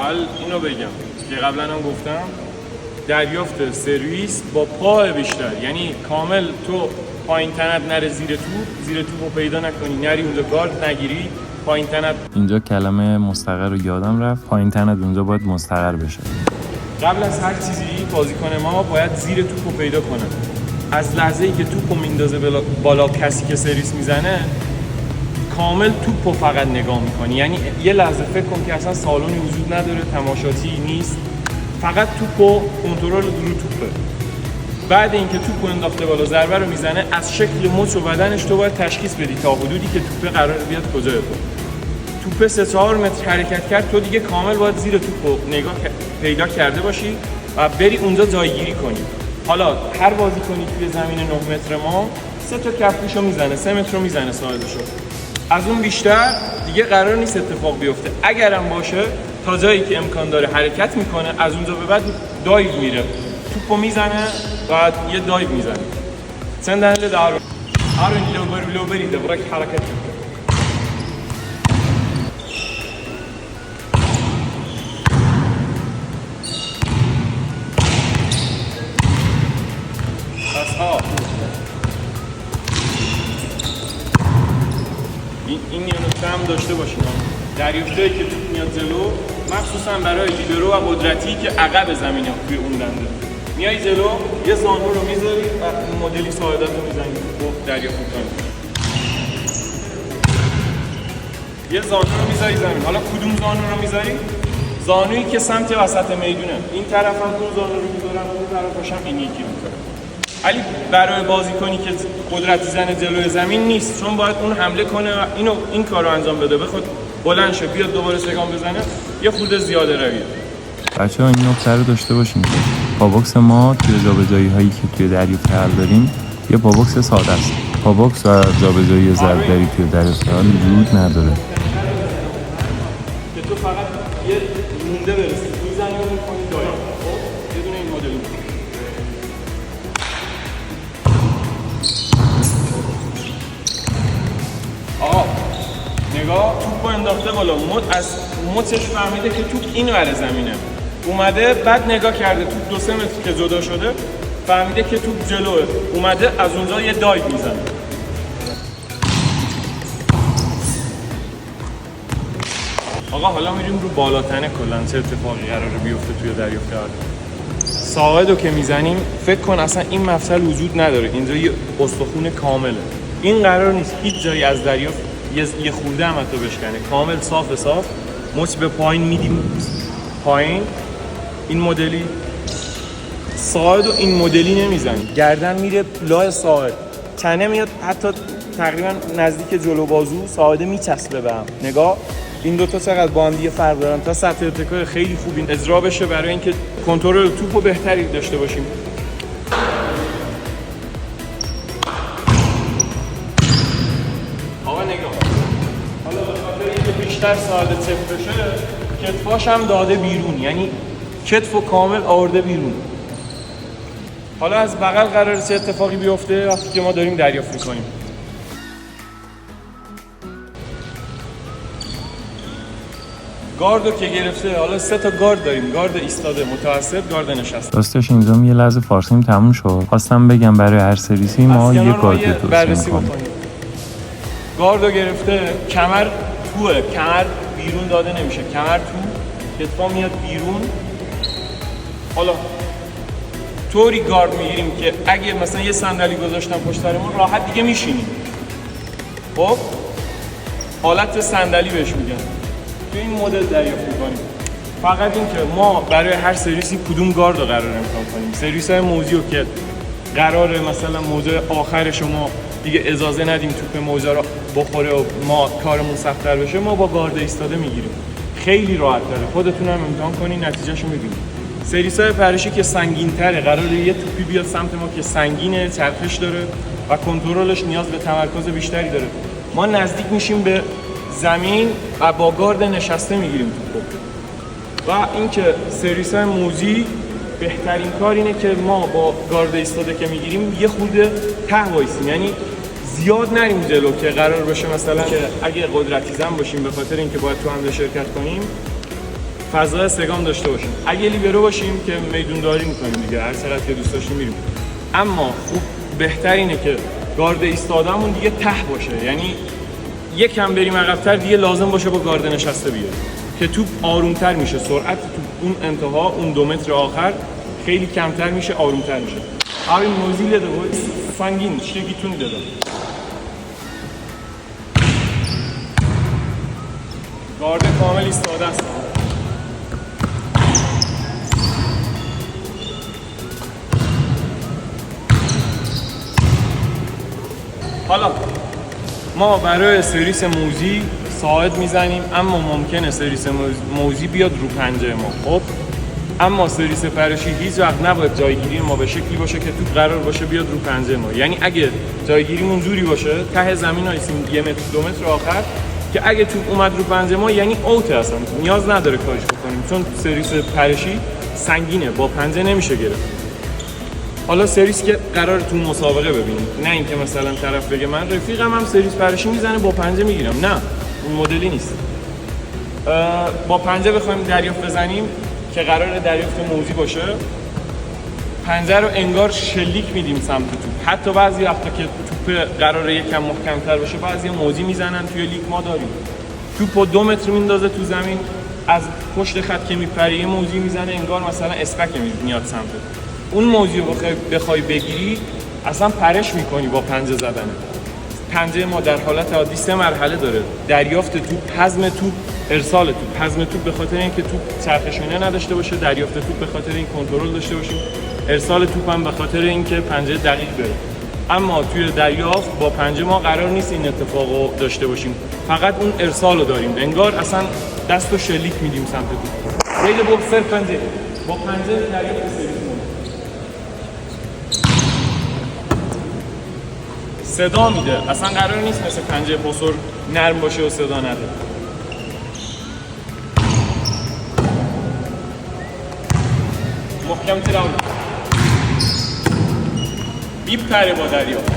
اول اینو بگم که قبلا هم گفتم دریافت سرویس با پای بیشتر، یعنی کامل تو پایین تنت نره زیر توپ رو پیدا نکنی، نری اونجا گارد نگیری پایین تنت. اینجا کلمه مستقر رو یادم رفت، پایین تنت اونجا باید مستقر بشه. قبل از هر چیزی بازیکن ما باید زیر توپ رو پیدا کنه. از لحظه‌ای که توپ رو میندازه بالا کسی که سرویس میزنه کامل توپ رو فقط نگاه میکنی، یعنی یه لحظه فکر کن که اصلا سالونی وجود نداره، تماشاتی نیست، فقط توپ و کنترل رو توپه. بعد اینکه توپ رو انداخته بالا ضربه رو میزنه، از شکل مچ و بدنش تو باید تشخیص بدی تا حدودی که توپ قرار بیاد کجای تو. توپ 3-4 متر حرکت کرد، تو دیگه کامل باید زیر توپ رو نگاه پیدا کرده باشی و بری اونجا جایگیری کنی. حالا هر بازیکنی توی زمین 9 متر ما 3 تا کفشو میزنه، 3 متر رو میزنه ساعدشو. از اون بیشتر دیگه قرار نیست اتفاق بیفته. اگرم باشه تا جایی که امکان داره حرکت میکنه، از اونجا به بعد دایو میره، توپو میزنه و یه دایو میزنه. Sen de öyle de Harun Loberi de bırak hareket yapıyor. این نکته هم داشته باشین، دریافتایی که توپ میاد جلو، مخصوصا برای لیبرو و قدرتی که عقب زمینه توی اون دنده میای جلو، یه زانو رو میذاری و اون مدلی ساعدت رو میزنی و دریافت میکنی. یه زانو رو میذاری زمین. حالا کدوم زانو رو میذاری؟ زانویی که سمت وسط میدونه. این طرف هم اون زانو رو میذارم، اون طرفش هم این یکی میذارم. ولی برای بازیکنی که قدرت زنه جلوی زمین نیست، چون باید اون حمله کنه و این کارو انجام بده، بخواد بلند شه بیاد دوباره سگام بزنه، یه خورده زیاده رویه. بچه‌ها این نکته رو داشته باشیم که پابوکس ما توی جابجایی هایی که توی دریافت حل داریم یه پابوکس ساده است. پابوکس و جابجایی ضربدری توی دریافت حل وجود نداره. که تو فقط یه مونده برسی، میزنی و میکنی دایی. خب یه دونه این مدل میکنی. آقا نگاه، توپ انداخته بالا، از مچش فهمیده که توپ این ور زمینه، اومده بعد نگاه کرده توپ 2-3 متر که جدا شده، فهمیده که توپ جلوه، اومده از اونجا یه دایو میزنه. آقا حالا میریم رو بالاتنه، کلا چه اتفاقی قراره بیفته توی دریافت حل. ساعدو که میزنیم فکر کن اصلا این مفصل وجود نداره، اینجا یه استخون کامله. این قرار نیست هیچ جایی از دریافت یه خورده هم تو بشکنه، کامل صاف مچ به پایین میدیم پایین. این مدلی ساعد و این مدلی نمیزنی، گردن میره لای ساعد، چنه میاد حتی تقریبا نزدیک جلو بازو، ساعده میچسبه به هم. نگاه این دوتا چقدر با هم دیگه فرق دارن، تا سطح ارتکای خیلی خوبی اجرا بشه برای اینکه کنترل توپو بهتری داشته باشیم. آقا نگاه، حالا به خاطر اینکه بیشتر ساعده چپ بشه، کتفاش هم داده بیرون، یعنی کتفو کامل آورده بیرون. حالا از بغل قراره چه اتفاقی بیفته وقتی که ما داریم دریافت میکنیم؟ گاردو که گرفته، حالا 3 تا گارد داریم، گارد ایستاده، متوسط، گارد نشسته. راستش اینجا یه لحظه فارسیم تموم شد، خواستم بگم برای هر سرویسی ما یه گارد توصیه میکنیم. گاردو گرفته، کمر توه، کمر بیرون داده نمیشه، کمر تو، کتفا میاد بیرون. حالا طوری گارد میگیریم که اگه مثلا یه صندلی گذاشتم پشت سرمون راحت دیگه میشینیم. خب حالت صندلی بهش میگن. تو این مدل دریافت میکنیم. فقط این که ما برای هر سرویسی کدوم گارد رو قرار امتحان کنیم. سرویس های موزی رو که قراره مثلا موزه آخر شما دیگه اجازه ندیم توپ موزه رو بخوره و ما کارمون سخت‌تر بشه، ما با گارد ایستاده میگیریم. خیلی راحت داره، خودتون هم امتحان کنین نتیجهشو میبینید. سرویس های پرشی که سنگین‌تره، قراره یه توپی بیاد سمت ما که سنگینه، چرخش داره و کنترلش نیاز به تمرکز بیشتری داره. ما نزدیک میشیم به زمین و با گارد نشسته میگیریم توپو. و اینکه سرویس های موزی بهترین کار اینه که ما با گارد ایستاده که میگیریم یه خورده ته وایسیم، یعنی زیاد نریم جلو که قرار باشه مثلا که اگه قدرتی زن باشیم به خاطر اینکه باید تو حمله شرکت کنیم فضای سگام داشته باشیم. اگه لیبرو باشیم که میدون داری میکنیم دیگه، هر چقدر که دوست داشتیم میریم. اما خوب بهتر اینه که گارد ایستادهمون دیگه ته باشه، یعنی یکم بریم عقب‌تر دیگه لازم باشه با گارد نشسته بیاد که توپ آرومتر میشه، سرعت توپ اون انتها اون 2 متر آخر خیلی کمتر میشه، آرومتر میشه. همین موزیل ده بود سنگین شگیتون دادم. گارد کامل ایستاده است. حالا ما برای سرویس موزی ساعد میزنیم، اما ممکنه سرویس موزی بیاد رو پنجه ما. خب اما سرویس پرشی هیچ وقت نباید جایگیری ما به شکلی باشه که توپ قرار باشه بیاد رو پنجه ما. یعنی اگه جایگیریمون جوری باشه ته زمین هایسیم 1 متر 2 متر آخر که اگه توپ اومد رو پنجه ما یعنی اوت اصلا نیاز نداره کارش بکنیم، چون سرویس پرشی سنگینه، با پنجه نمیشه گرفت. حالا سرویس که قرار تو مسابقه ببینیم، نه اینکه مثلا طرف بگه من رفیقم هم سرویس پرشی میزنه با پنجه میگیرم، نه اون مدلی نیست. با پنجه بخوایم دریافت بزنیم که قرار دریافت موزی باشه، پنجه رو انگار شلیک میدیم سمت توپ. حتی بعضی وقتا که توپ قراره یکم محکم‌تر بشه بعضی موزی میزنن توی لیگ ما داریم. توپو 2 متر میندازه تو زمین، از پشت خط که میپره یه موزی میزنه انگار مثلا اسپک میاد سمت اون موزی رو بخوای بگیری اصلا پرش میکنی با پنجه زدن. پنجه ما در حالت عادی 3 مرحله داره: دریافت توپ، حزم توپ، ارسال توپ. حزم توپ به خاطر اینکه توپ چرخشونه نداشته باشه، دریافت توپ به خاطر این کنترل داشته باشیم، ارسال توپ هم به خاطر اینکه پنجه دقیق بره. اما توی دریافت با پنجه ما قرار نیست این اتفاقو داشته باشیم، فقط اون ارسال رو داریم، انگار اصلا دستو شلیک میدیم سمت توپ. ریل با سر پنجه با پنجه دریافت صدا میده، اصلا قرار نیست مثل پنجه پاسور نرم باشه و صدا نده. محکم تراون بیب تره با دریافت.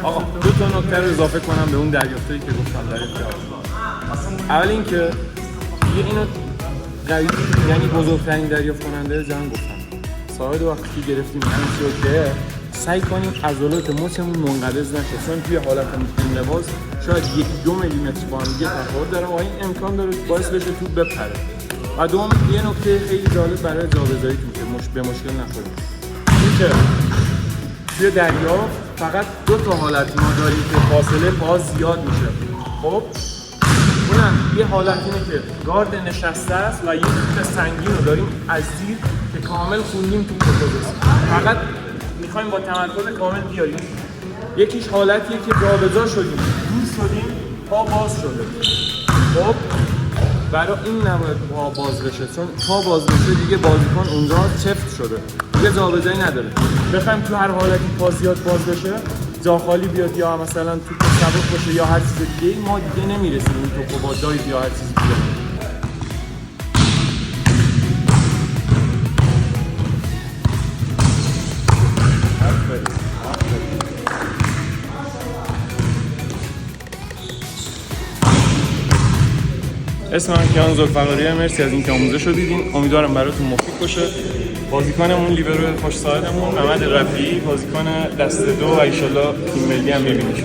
آقا 2 تا نکته رو اضافه کنم به اون دریافتایی که گفتم. دریافت اول اینکه یه اینو قوی، یعنی بزرگترین دریافت کننده جهان گفتم. ساعد وقتی که گرفتیم همین که سعی کنیم عضلات مچمون منقبض نشه، چون توی حالت این لباس شاید 1-2 میلیمتر با هم دیگه تفاوت داره و این امکان داره باعث بشه توپ بپره. و دوم یه نکته خیلی جالب برای جابجاییتون که به مشکل نخورید، این که توی دریافت فقط 2 تا حالت ما داریم که فاصله پا زیاد میشه. خب اونم یه حالت اینه که گارد نشسته است و یه توپ سنگین رو داریم از زیر که کامل خوندیم توپ رو بزنیم، فقط میخوایم با تمرکز کامل بیاریم. یکیش حالتیه که جابجا شدیم، دور شدیم، پا باز شده. خب برای این نباید پا باز بشه، چون پا باز بشه دیگه بازیکن اونجا چفت شده، دیگه جابجایی نداره. بخوایم تو هر حالتی پا زیاد باز بشه، جا خالی بیاد یا مثلا توپ سبک باشه یا هر چیز دیگه، ما دیگه نمیرسیم این توپو با دایو یا هر چیز دیگه. اسم من کیان ذوالفقاریه. مرسی از اینکه آموزش رو دیدین، امیدوارم براتون مفید باشه. بازیکنمون لیبرو خوش ساعدمون محمد رفیعی، بازیکن دسته 2 و ان شاءالله تیم ملی هم ببینید.